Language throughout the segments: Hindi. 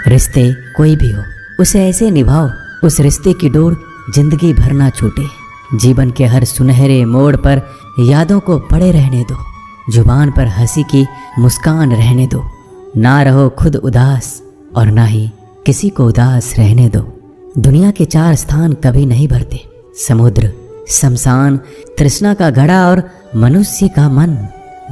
रिश्ते कोई भी हो, उसे ऐसे निभाओ उस रिश्ते की डोर जिंदगी भर ना छूटे। जीवन के हर सुनहरे मोड़ पर यादों को पड़े रहने दो, जुबान पर हंसी की मुस्कान रहने दो। ना रहो खुद उदास और ना ही किसी को उदास रहने दो। दुनिया के 4 स्थान कभी नहीं भरते, समुद्र, शमशान, तृष्णा का घड़ा और मनुष्य का मन।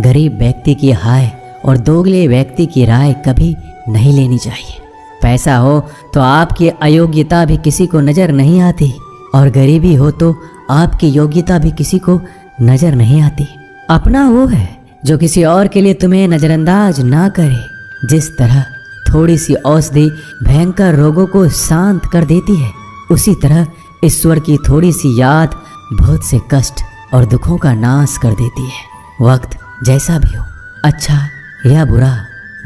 गरीब व्यक्ति की हाय और दोगले व्यक्ति की राय कभी नहीं लेनी चाहिए। पैसा हो तो आपकी अयोग्यता भी किसी को नजर नहीं आती, और गरीबी हो तो आपकी योग्यता भी किसी को नजर नहीं आती। अपना वो है जो किसी और के लिए तुम्हें नजरअंदाज ना करे। जिस तरह थोड़ी सी औषधि भयंकर रोगों को शांत कर देती है, उसी तरह ईश्वर की थोड़ी सी याद बहुत से कष्ट और दुखों का नाश कर देती है। वक्त जैसा भी हो, अच्छा या बुरा,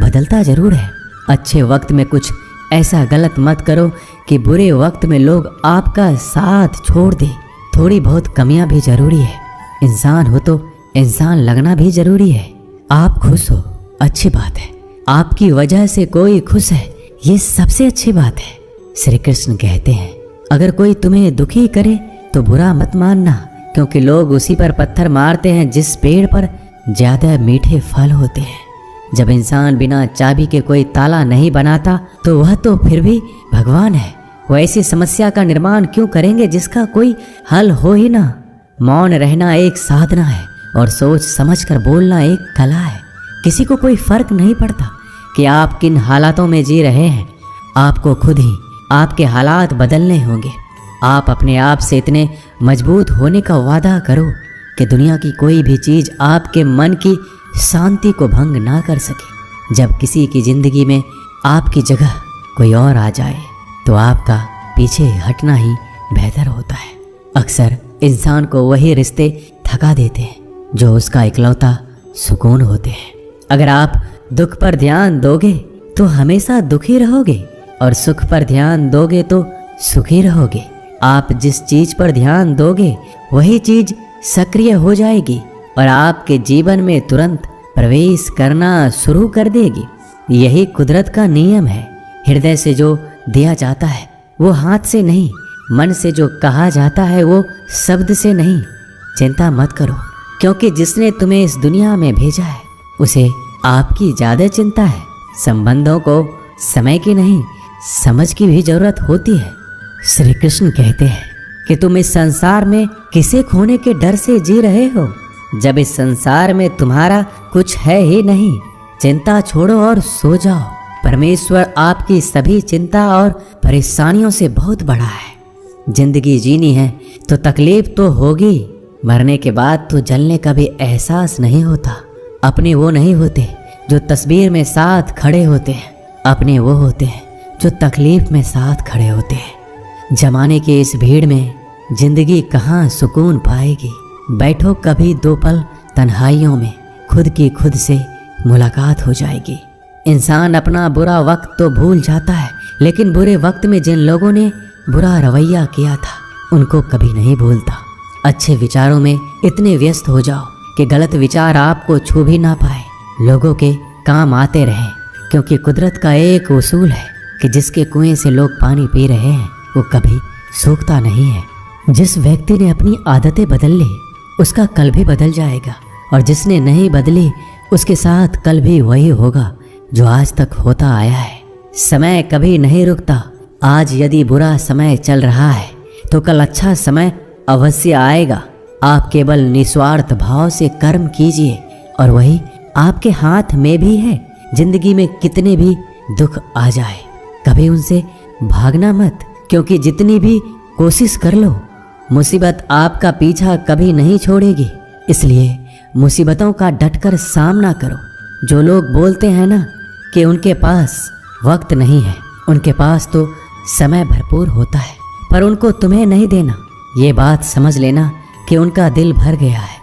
बदलता जरूर है। अच्छे वक्त में कुछ ऐसा गलत मत करो कि बुरे वक्त में लोग आपका साथ छोड़ दे। थोड़ी बहुत कमियां भी जरूरी है। इंसान हो तो इंसान लगना भी जरूरी है। आप खुश हो, अच्छी बात है। आपकी वजह से कोई खुश है, ये सबसे अच्छी बात है। श्री कृष्ण कहते हैं, अगर कोई तुम्हें दुखी करे तो बुरा मत मानना, क्योंकि लोग उसी पर पत्थर मारते हैं जिस पेड़ पर ज्यादा मीठे फल होते हैं। जब इंसान बिना चाबी के कोई ताला नहीं बनाता तो वह तो फिर भी भगवान है। वो ऐसी समस्या का निर्माण क्यों करेंगे जिसका कोई हल हो ही ना। मौन रहना एक साधना है और सोच समझकर बोलना एक कला है। किसी को कोई फर्क नहीं पड़ता कि आप किन हालातों में जी रहे हैं। आपको खुद ही आपके हालात बदलने होंगे। आप अपने आप से इतने मजबूत होने का वादा करो कि दुनिया की कोई भी चीज़ आपके मन की शांति को भंग ना कर सके। जब किसी की जिंदगी में आपकी जगह कोई और आ जाए तो आपका पीछे हटना ही बेहतर होता है। अक्सर इंसान को वही रिश्ते थका देते हैं जो उसका इकलौता सुकून होते हैं। अगर आप दुख पर ध्यान दोगे तो हमेशा दुखी रहोगे, और सुख पर ध्यान दोगे तो सुखी रहोगे। आप जिस चीज पर ध्यान दोगे वही चीज सक्रिय हो जाएगी और आपके जीवन में तुरंत प्रवेश करना शुरू कर देगी। यही कुदरत का नियम है। हृदय से जो दिया जाता है वो हाथ से नहीं, मन से जो कहा जाता है वो शब्द से नहीं। चिंता मत करो, क्योंकि जिसने तुम्हें इस दुनिया में भेजा है उसे आपकी ज़्यादा चिंता है। संबंधों को समय की नहीं, समझ की भी जरूरत होती है। श्री कृष्ण कहते हैं कि तुम इस संसार में किसे खोने के डर से जी रहे हो, जब इस संसार में तुम्हारा कुछ है ही नहीं। चिंता छोड़ो और सो जाओ। परमेश्वर आपकी सभी चिंता और परेशानियों से बहुत बड़ा है। जिंदगी जीनी है तो तकलीफ तो होगी। मरने के बाद तो जलने का भी एहसास नहीं होता। अपने वो नहीं होते जो तस्वीर में साथ खड़े होते हैं, अपने वो होते हैं जो तकलीफ में साथ खड़े होते हैं। जमाने की इस भीड़ में जिंदगी कहाँ सुकून पाएगी। बैठो कभी 2 पल तन्हाइयों में, खुद की खुद से मुलाकात हो जाएगी। इंसान अपना बुरा वक्त तो भूल जाता है, लेकिन बुरे वक्त में जिन लोगों ने बुरा रवैया किया था उनको कभी नहीं भूलता। अच्छे विचारों में इतने व्यस्त हो जाओ कि गलत विचार आपको छू भी ना पाए। लोगों के काम आते रहें, क्योंकि कुदरत का एक उसूल है कि जिसके कुएं से लोग पानी पी रहे हैं वो कभी सूखता नहीं है। जिस व्यक्ति ने अपनी आदतें बदल ली उसका कल भी बदल जाएगा, और जिसने नहीं बदली उसके साथ कल भी वही होगा जो आज तक होता आया है। समय कभी नहीं रुकता। आज यदि बुरा समय चल रहा है तो कल अच्छा समय अवश्य आएगा। आप केवल निस्वार्थ भाव से कर्म कीजिए और वही आपके हाथ में भी है। जिंदगी में कितने भी दुख आ जाए कभी उनसे भागना मत, क्योंकि जितनी भी कोशिश कर लो मुसीबत आपका पीछा कभी नहीं छोड़ेगी। इसलिए मुसीबतों का डटकर सामना करो। जो लोग बोलते हैं ना कि उनके पास वक्त नहीं है, उनके पास तो समय भरपूर होता है, पर उनको तुम्हें नहीं देना। ये बात समझ लेना कि उनका दिल भर गया है।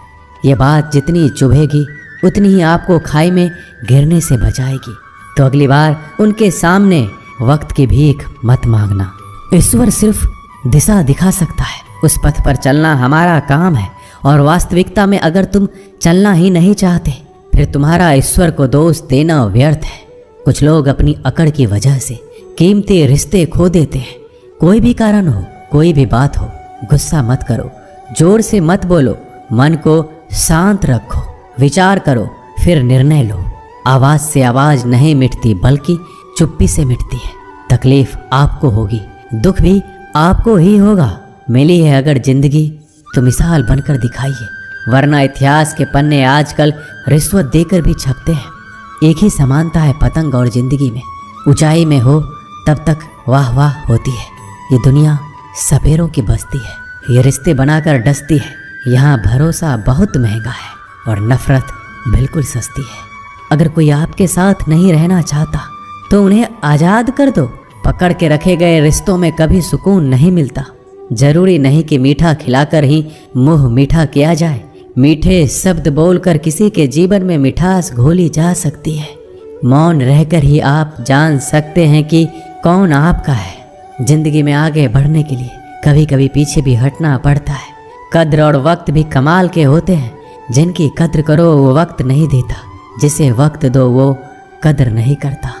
ये बात जितनी चुभेगी उतनी ही आपको खाई में गिरने से बचाएगी। तो अगली बार उनके सामने वक्त की भीख मत मांगना। ईश्वर सिर्फ दिशा दिखा सकता है, उस पथ पर चलना हमारा काम है। और वास्तविकता में अगर तुम चलना ही नहीं चाहते फिर तुम्हारा ईश्वर को दोष देना व्यर्थ है। कुछ लोग अपनी अकड़ की वजह से कीमती रिश्ते खो देते हैं। कोई भी कारण हो, कोई भी बात हो, गुस्सा मत करो, जोर से मत बोलो, मन को शांत रखो, विचार करो, फिर निर्णय लो। आवाज से आवाज नहीं मिटती, बल्कि चुप्पी से मिटती है। तकलीफ आपको होगी, दुख भी आपको ही होगा। मिली है अगर जिंदगी तो मिसाल बनकर दिखाइए, वरना इतिहास के पन्ने आजकल रिश्वत देकर भी छपते हैं। एक ही समानता है पतंग और जिंदगी में, ऊंचाई में हो तब तक वाह वाह होती है। ये दुनिया सपेरों की बस्ती है, ये रिश्ते बनाकर डसती है। यहाँ भरोसा बहुत महंगा है और नफरत बिल्कुल सस्ती है। अगर कोई आपके साथ नहीं रहना चाहता तो उन्हें आज़ाद कर दो। पकड़ के रखे गए रिश्तों में कभी सुकून नहीं मिलता। जरूरी नहीं कि मीठा खिलाकर ही मुंह मीठा किया जाए। मीठे शब्द बोलकर किसी के जीवन में मिठास घोली जा सकती है। मौन रहकर ही आप जान सकते हैं कि कौन आपका है। जिंदगी में आगे बढ़ने के लिए कभी कभी पीछे भी हटना पड़ता है। कद्र और वक्त भी कमाल के होते हैं। जिनकी कद्र करो वो वक्त नहीं देता, जिसे वक्त दो वो कद्र नहीं करता।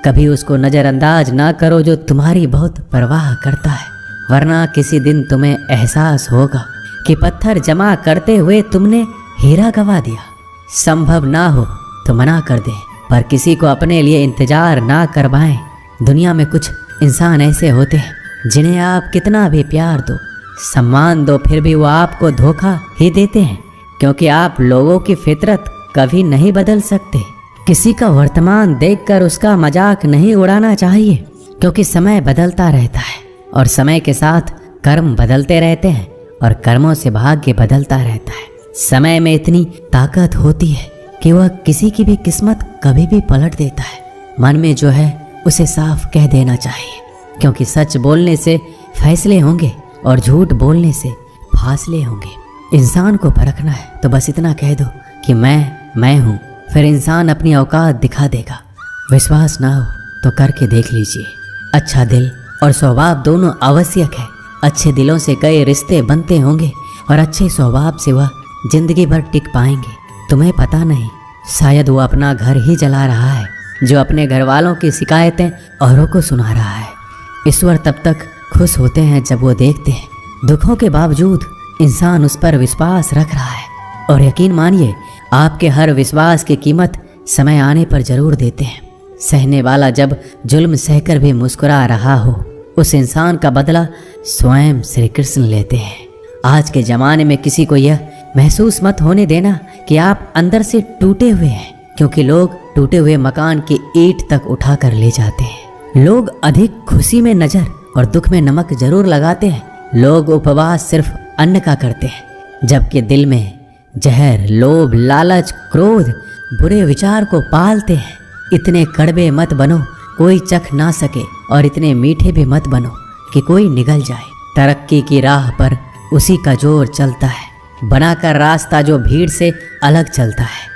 कभी उसको नज़रअंदाज ना करो जो तुम्हारी बहुत परवाह करता है, वरना किसी दिन तुम्हें एहसास होगा कि पत्थर जमा करते हुए तुमने हीरा गवा दिया। संभव ना हो तो मना कर दें, पर किसी को अपने लिए इंतजार ना करवाएं। दुनिया में कुछ इंसान ऐसे होते हैं जिन्हें आप कितना भी प्यार दो, सम्मान दो, फिर भी वो आपको धोखा ही देते हैं, क्योंकि आप लोगों की फितरत कभी नहीं बदल सकते। किसी का वर्तमान देखकर उसका मजाक नहीं उड़ाना चाहिए, क्योंकि समय बदलता रहता है और समय के साथ कर्म बदलते रहते हैं और कर्मों से भाग्य बदलता रहता है। समय में इतनी ताकत होती है कि वह किसी की भी किस्मत कभी भी पलट देता है। मन में जो है उसे साफ कह देना चाहिए, क्योंकि सच बोलने से फैसले होंगे और झूठ बोलने से फासले होंगे। इंसान को परखना है तो बस इतना कह दो कि मैं हूँ, फिर इंसान अपनी औकात दिखा देगा। विश्वास ना हो तो करके देख लीजिए। अच्छा दिल और स्वभाव दोनों आवश्यक है। अच्छे दिलों से कई रिश्ते बनते होंगे और अच्छे स्वभाव से वह जिंदगी भर टिक पाएंगे। तुम्हें पता नहीं, शायद वो अपना घर ही जला रहा है जो अपने घर वालों की शिकायतें औरों को सुना रहा है। ईश्वर तब तक खुश होते हैं जब वो देखते हैं दुखों के बावजूद इंसान उस पर विश्वास रख रहा है। और यकीन मानिए, आपके हर विश्वास की कीमत समय आने पर जरूर देते हैं। सहने वाला जब जुल्म सहकर भी मुस्कुरा रहा हो, उस इंसान का बदला स्वयं श्री कृष्ण लेते हैं। आज के ज़माने में किसी को यह महसूस मत होने देना कि आप अंदर से टूटे हुए हैं, क्योंकि लोग टूटे हुए मकान की ईंट तक उठा कर ले जाते हैं। लोग अधिक खुशी में नज़र और दुख में नमक जरूर लगाते हैं। लोग उपवास सिर्फ अन्न का करते हैं, जबकि दिल में जहर, लोभ, लालच, क्रोध, बुरे विचार को पालते हैं। इतने कड़वे मत बनो कोई चख ना सके, और इतने मीठे भी मत बनो कि कोई निगल जाए। तरक्की की राह पर उसी का जोर चलता है, बनाकर रास्ता जो भीड़ से अलग चलता है।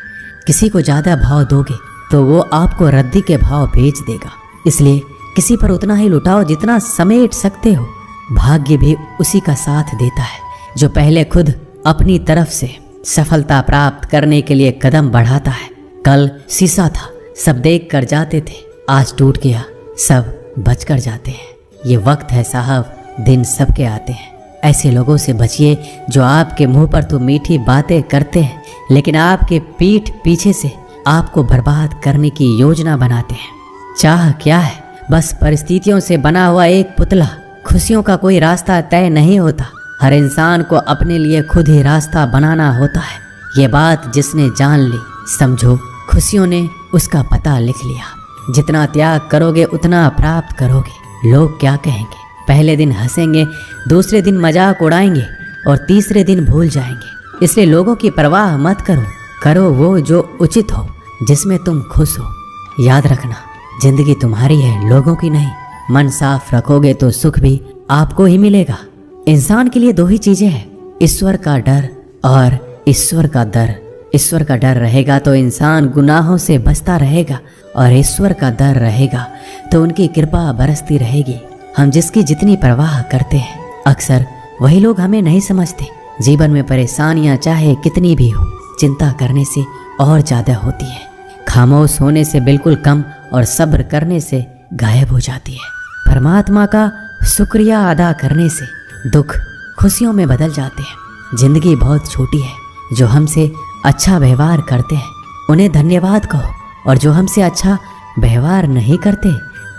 किसी को ज़्यादा भाव दोगे तो वो आपको रद्दी के भाव बेच देगा। इसलिए किसी पर उतना ही लुटाओ जितना समेट सकते हो। भाग्य भी उसी का साथ देता है जो पहले खुद अपनी तरफ से सफलता प्राप्त करने के लिए कदम बढ़ाता है। कल शीशा था, सब देख कर जाते थे, आज टूट गया, सब बच कर जाते हैं। ये वक्त है साहब, दिन सबके आते हैं। ऐसे लोगों से बचिए जो आपके मुंह पर तो मीठी बातें करते हैं, लेकिन आपके पीठ पीछे से आपको बर्बाद करने की योजना बनाते हैं। चाह क्या है? बस परिस्थितियों से बना हुआ एक पुतला। खुशियों का कोई रास्ता तय नहीं होता, हर इंसान को अपने लिए खुद ही रास्ता बनाना होता है। ये बात जिसने जान ली, समझो खुशियों ने उसका पता लिख लिया। जितना त्याग करोगे उतना प्राप्त करोगे। लोग क्या कहेंगे? पहले दिन हंसेंगे, दूसरे दिन मजाक उड़ाएंगे और तीसरे दिन भूल जाएंगे। इसलिए लोगों की परवाह मत करो, करो वो जो उचित हो, जिसमें तुम खुश हो। याद रखना, जिंदगी तुम्हारी है, लोगों की नहीं। मन साफ रखोगे तो सुख भी आपको ही मिलेगा। इंसान के लिए दो ही चीजें हैं, ईश्वर का डर और ईश्वर का डर। ईश्वर का डर रहेगा तो इंसान गुनाहों से बचता रहेगा, और ईश्वर का डर रहेगा तो उनकी कृपा बरसती रहेगी। हम जिसकी जितनी परवाह करते हैं, अक्सर वही लोग हमें नहीं समझते। जीवन में परेशानियां चाहे कितनी भी हो, चिंता करने से और ज़्यादा होती है। खामोश होने से बिल्कुल कम और सब्र करने से गायब हो जाती है। परमात्मा का शुक्रिया अदा करने से दुख खुशियों में बदल जाते हैं। जिंदगी बहुत छोटी है। जो हमसे अच्छा व्यवहार करते हैं उन्हें धन्यवाद कहो, और जो हमसे अच्छा व्यवहार नहीं करते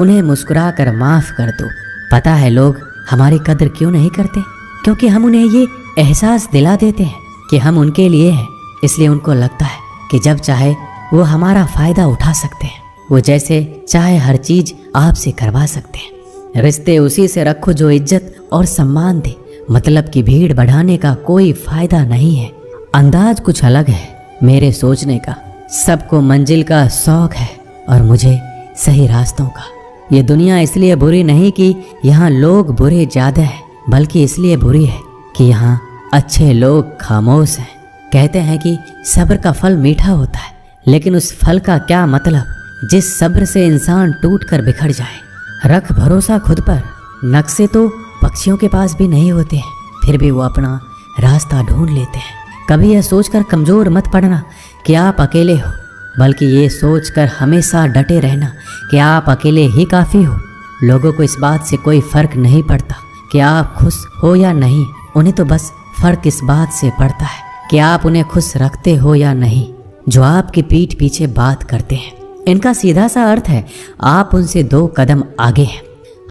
उन्हें मुस्कुरा कर माफ़ कर दो। पता है लोग हमारी कदर क्यों नहीं करते? क्योंकि हम उन्हें ये एहसास दिला देते हैं कि हम उनके लिए हैं। इसलिए उनको लगता है कि जब चाहे वो हमारा फ़ायदा उठा सकते हैं, वो जैसे चाहे हर चीज़ आपसे करवा सकते हैं। रिश्ते उसी से रखो जो इज्जत और सम्मान दे। मतलब की भीड़ बढ़ाने का कोई फ़ायदा नहीं है। अंदाज कुछ अलग है मेरे सोचने का। सबको मंजिल का शौक है और मुझे सही रास्तों का। ये दुनिया इसलिए बुरी नहीं कि यहाँ लोग बुरे ज़्यादा हैं, बल्कि इसलिए बुरी है कि यहाँ अच्छे लोग खामोश हैं। कहते हैं कि सब्र का फल मीठा होता है, लेकिन उस फल का क्या मतलब जिस सब्र से इंसान टूट कर बिखर जाए। रख भरोसा खुद पर। नक्शे तो पक्षियों के पास भी नहीं होते हैं, फिर भी वो अपना रास्ता ढूंढ लेते हैं। कभी यह सोचकर कमज़ोर मत पड़ना कि आप अकेले हो, बल्कि ये सोचकर हमेशा डटे रहना कि आप अकेले ही काफ़ी हो। लोगों को इस बात से कोई फ़र्क नहीं पड़ता कि आप खुश हो या नहीं। उन्हें तो बस फ़र्क इस बात से पड़ता है कि आप उन्हें खुश रखते हो या नहीं। जो आपकी पीठ पीछे बात करते हैं, इनका सीधा सा अर्थ है आप उनसे 2 कदम आगे हैं।